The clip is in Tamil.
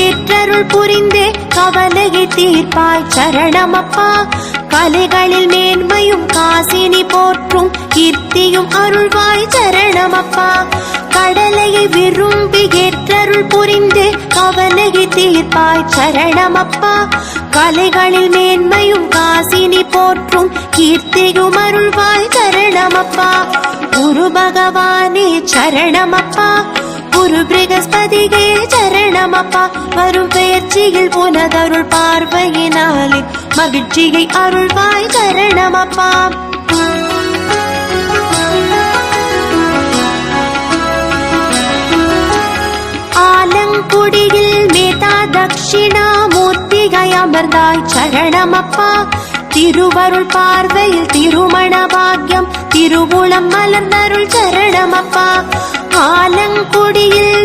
ஏற்றருள் புரிந்தே கவலையை தீர்ப்பாய் சரணமப்பா. கலைகளில் மேன்மையும் காசினி போற்றும் கீர்த்தியும் அருள்வாய் சரணமப்பா. கடலையை விரும்பி ஏற்றருள் புரிந்தே கவலையை தீர்ப்பாய் சரணமப்பா. கலைகளில் மேன்மையும் காசினி போற்றும் கீர்த்தியும் அருள்வாய் சரணமப்பா. குரு பகவானே சரணமப்பா. குரு பிரகஸ்பதியே சரணமப்பா. வரும் பெயர்ச்சியில் புனதருள் பார்வையினாலே மகிழ்ச்சியை அருள்வாய் சரணமப்பா. ஆலங்குடியில் மேதா தட்சிணாமூர்த்திகை அமர்ந்தாய் சரணமப்பா. திருவருள் பார்வையில் திருமண பாக்யம் திருவுளம் மலர்ந்தருள் சரணமப்பா. ஆலங்குடியில்